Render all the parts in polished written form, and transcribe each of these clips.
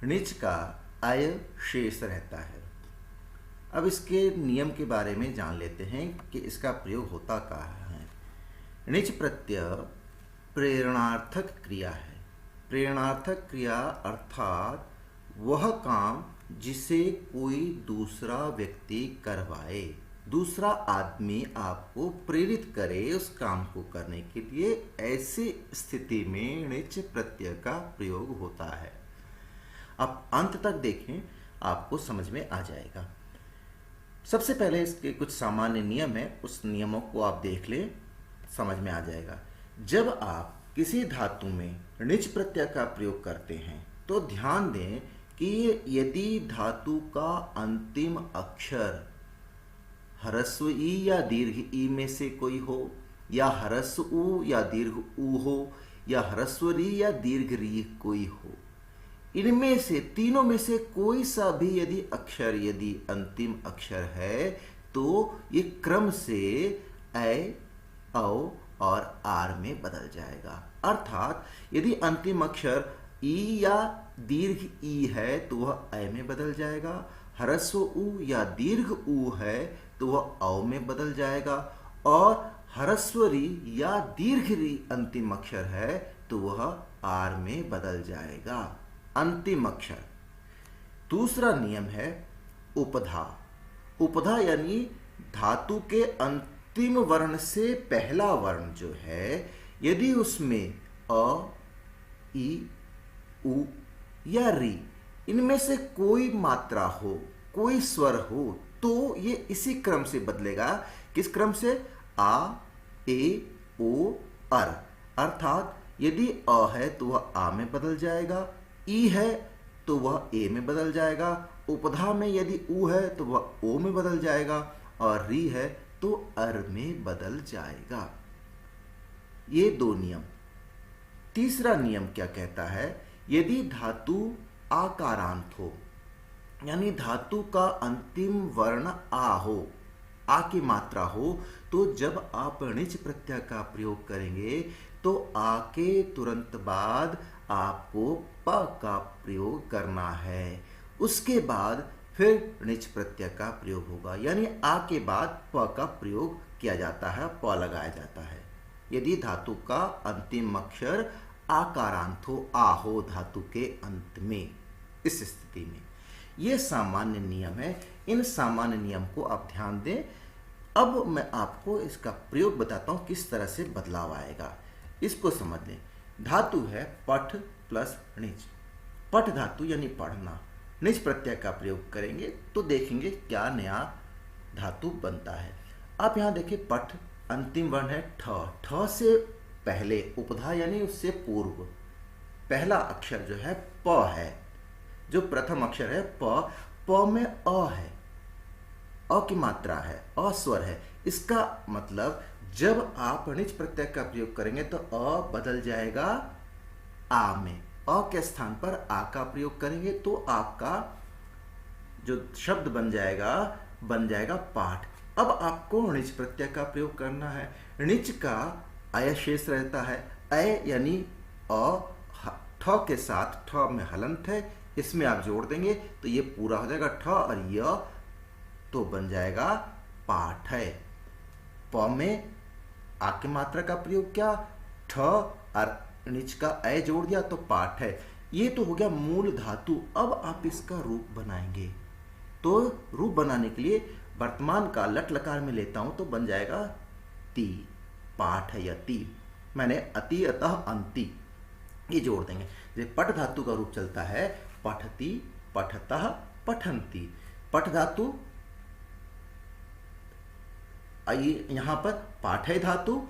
णिच का अय शेष रहता है। अब इसके नियम के बारे में जान लेते हैं कि इसका प्रयोग होता कहाँ है। णिच प्रत्यय प्रेरणार्थक क्रिया है। प्रेरणार्थक क्रिया अर्थात वह काम जिसे कोई दूसरा व्यक्ति करवाए, दूसरा आदमी आपको प्रेरित करे उस काम को करने के लिए, ऐसी स्थिति में णिच प्रत्यय का प्रयोग होता है। अब अंत तक देखें, आपको समझ में आ जाएगा। सबसे पहले इसके कुछ सामान्य नियम है, उस नियमों को आप देख लें, समझ में आ जाएगा। जब आप किसी धातु में णिच प्रत्यय का प्रयोग करते हैं तो ध्यान दें कि यदि धातु का अंतिम अक्षर ह्रस्व ई या दीर्घ ई में से कोई हो, या ह्रस्व उ या दीर्घ उ हो, या ह्रस्व री या दीर्घ री कोई हो, इनमें से तीनों में से कोई सा भी यदि अंतिम अक्षर है तो ये क्रम से ऐ, औ और आर में बदल जाएगा। अर्थात यदि अंतिम अक्षर ई या दीर्घ ई है तो वह ऐ में बदल जाएगा, ह्रस्व उ या दीर्घ उ है तो वह औ में बदल जाएगा, और ह्रस्व री या दीर्घ री अंतिम अक्षर है तो वह आर में बदल जाएगा। अंतिम अक्षर। दूसरा नियम है उपधा। उपधा यानी धातु के अंतिम वर्ण से पहला वर्ण जो है, यदि उसमें अ, ई, उ या री इनमें से कोई मात्रा हो, कोई स्वर हो, तो ये इसी क्रम से बदलेगा। किस क्रम से? आ, ए, ओ, अर। अर्थात यदि अ है तो वह आ में बदल जाएगा, ई है तो वह ए में बदल जाएगा, उपधा में यदि उ है तो वह ओ में बदल जाएगा, और री है तो अर में बदल जाएगा। ये दो नियम। तीसरा नियम क्या कहता है? यदि धातु आकारांत हो, यानी धातु का अंतिम वर्ण आ हो, आ की मात्रा हो, तो जब आप णिच प्रत्यय का प्रयोग करेंगे तो आ के तुरंत बाद आपको प का प्रयोग करना है। उसके बाद फिर णिच प्रत्यय का प्रयोग होगा, यानी आ के बाद प का प्रयोग किया जाता है, प लगाया जाता है। यदि धातु का अंतिम अक्षर आकारांत हो, आ हो धातु के अंत में, इस स्थिति में। ये सामान्य नियम है। इन सामान्य नियम को आप ध्यान दें। अब मैं आपको इसका प्रयोग बताता हूं, किस तरह से बदलाव आएगा, इसको समझ लें। धातु है पठ प्लस णिच। पठ धातु यानी पढ़ना, णिच प्रत्यय का प्रयोग करेंगे तो देखेंगे क्या नया धातु बनता है। आप यहां देखिए, पठ अंतिम वर्ण है ठ। ठ से पहले उपधा यानी उससे पूर्व पहला अक्षर जो है प है, जो प्रथम अक्षर है प। प में अ है, अ की मात्रा है, अ स्वर है। इसका मतलब जब आप णिच प्रत्यय का प्रयोग करेंगे तो अ बदल जाएगा आ में। अ के स्थान पर आ का प्रयोग करेंगे तो आपका जो शब्द बन जाएगा पाठ। अब आपको णिच प्रत्यय का प्रयोग करना है। णिच का अय शेष रहता है। अय यानी अ, ठ के साथ, ठ में हलंत है, इसमें आप जोड़ देंगे तो ये पूरा हो जाएगा ठ, और य तो बन जाएगा पाठ है। प में आ की मात्रा का प्रयोग किया, ठ और णिच का अय जोड़ दिया तो पाठ है। ये तो हो गया मूल धातु। अब आप इसका रूप बनाएंगे, तो रूप बनाने के लिए वर्तमान का लट लकार में लेता हूं तो बन जाएगा ती, पाठ है या ती। मैंने अति, अतः, अंति ये जोड़ देंगे। जैसे पठ धातु का रूप चलता है पठती, पठतः, पठन्ति। पठ धातु यहां पर पाठ है धातु,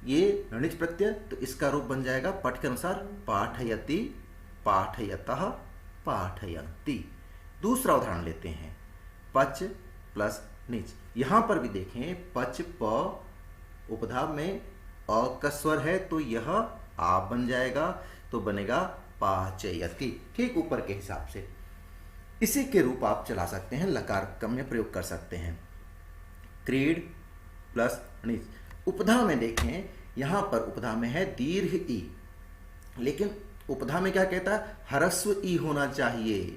ये णिच प्रत्यय, तो इसका रूप बन जाएगा पठ के अनुसार पाठयति, पाठयतः, पाठयन्ति। दूसरा उदाहरण लेते हैं, पच प्लस णिच। यहां पर भी देखें, पच प, उपधा में अ का स्वर है तो यह आ बन जाएगा, तो बनेगा पाचयति, ठीक ऊपर के हिसाब से। इसी के रूप आप चला सकते हैं, लकार कम में प्रयोग कर सकते हैं। Creed plus णिच। उपधा में देखें, यहां पर उपधा में है दीर्घ ई, लेकिन उपधा में क्या कहता है, ह्रस्व ई होना चाहिए,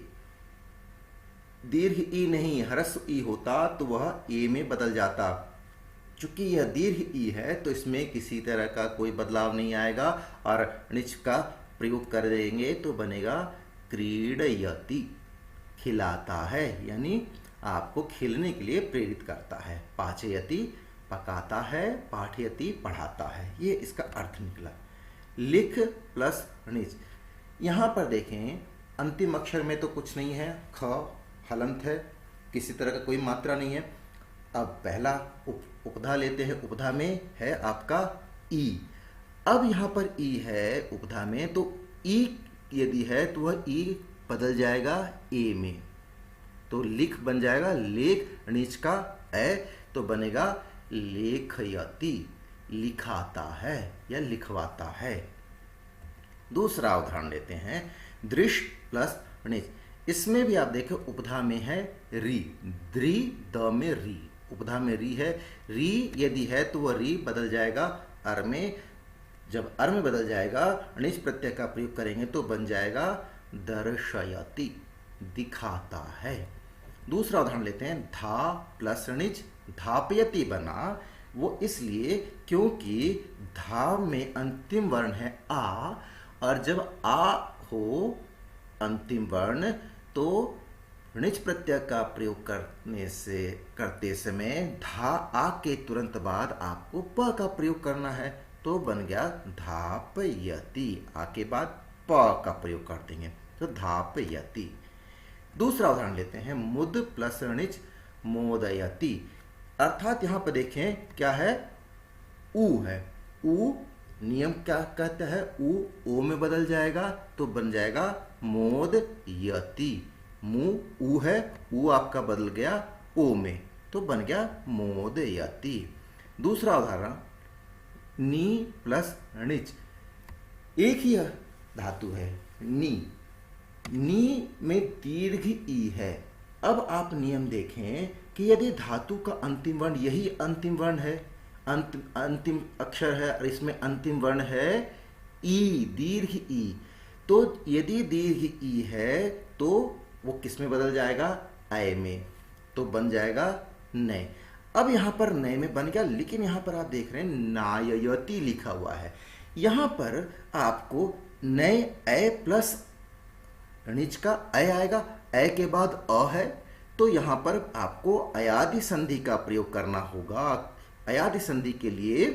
दीर्घ ई नहीं। ह्रस्व ई होता तो वह ए में बदल जाता। चूंकि यह दीर्घ ई है तो इसमें किसी तरह का कोई बदलाव नहीं आएगा और णिच का प्रयोग कर देंगे तो बनेगा क्रीडयति, खिलाता है, यानी आपको खेलने के लिए प्रेरित करता है। पाचयति पकाता है, पाठयति पढ़ाता है, ये इसका अर्थ निकला। लिख प्लस णिच, यहाँ पर देखें अंतिम अक्षर में तो कुछ नहीं है, ख हलंत है, किसी तरह का कोई मात्रा नहीं है। अब पहला उपधा लेते हैं, उपधा में है आपका ई। अब यहाँ पर ई है उपधा में, तो ई यदि है तो वह ई बदल जाएगा ए में, तो लिख बन जाएगा लेख, णिच का ए तो बनेगा लेखयति, लिखाता है या लिखवाता है। दूसरा उदाहरण लेते हैं, दृश्य प्लस णिच। इसमें भी आप देखो उपधा में है री, द्रि द में री, उपधा में री है। री यदि है तो वह री बदल जाएगा अर में, जब अर में बदल जाएगा णिच प्रत्यय का प्रयोग करेंगे तो बन जाएगा दर्शयति, दिखाता है। दूसरा उदाहरण लेते हैं, धा प्लस णिच, धापयति बना, वो इसलिए क्योंकि धा में अंतिम वर्ण है आ, और जब आ हो अंतिम वर्ण तो णिच प्रत्यय का प्रयोग करते समय धा आ के तुरंत बाद आपको प का प्रयोग करना है, तो बन गया धापयति, आ के बाद प का प्रयोग कर देंगे तो धापयति। दूसरा उदाहरण लेते हैं, मुद प्लस णिच मोदयति, अर्थात यहाँ पर देखें क्या है, ऊ है। ऊ नियम क्या कहता है, ऊ ओ में बदल जाएगा तो बन जाएगा मोदयति। मु ऊ है, ऊ आपका बदल गया ओ में तो बन गया मोदयति। दूसरा उदाहरण, नी प्लस णिच, एक ही धातु है नी, नी में दीर्घ ई है। अब आप नियम देखें कि यदि धातु का अंतिम वर्ण यही अंतिम वर्ण है, अंतिम अक्षर है और इसमें अंतिम वर्ण है ई, दीर्घ ई, तो यदि दीर्घ ई है तो वो किस में बदल जाएगा, आय में, तो बन जाएगा नय। अब यहाँ पर नय में बन गया, लेकिन यहाँ पर आप देख रहे हैं नाययति लिखा हुआ है। यहाँ पर आपको नय ए प्लस णिच का अय आएगा, अय के बाद अ है, तो यहाँ पर आपको अयादि संधि का प्रयोग करना होगा। अयादि संधि के लिए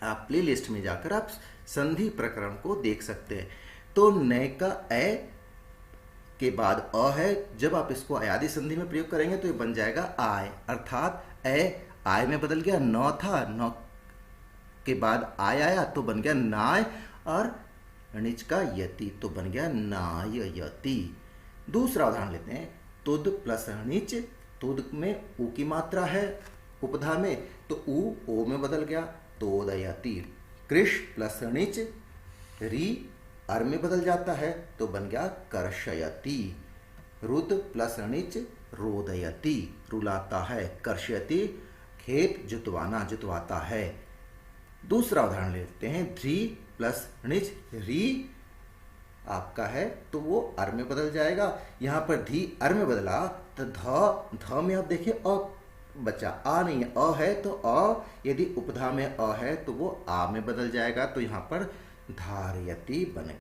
आप प्ले लिस्ट में जाकर आप संधि प्रकरण को देख सकते हैं। तो नय का ए के बाद अ है, जब आप इसको अयादि संधि में प्रयोग करेंगे तो ये बन जाएगा आय, अर्थात ए आय में बदल गया, न था, न के बाद आय आया तो बन गया नाय, और णिच का यति तो बन गया नाययति। दूसरा उदाहरण लेते हैं, तुद प्लस णिच, तुद में ऊ की मात्रा है उपधा में, तो ऊ ओ में बदल गया तोदयति। कृष प्लस णिच, री अर में बदल जाता है तो बन गया कर्षयति। रुद प्लस णिच रोदयति, रुलाता है। कर्षयति खेत जुतवाना, जुतवाता है। दूसरा उदाहरण लेते हैं, ध्री प्लस णिच, री आपका है तो वो अर में बदल जाएगा। यहाँ पर धी अर में बदला तो ध में आप देखिए अ बचा, आ नहीं है, अ है तो अ, यदि उपधा में अ है तो वो आ में बदल जाएगा, तो यहाँ पर धारयति बने।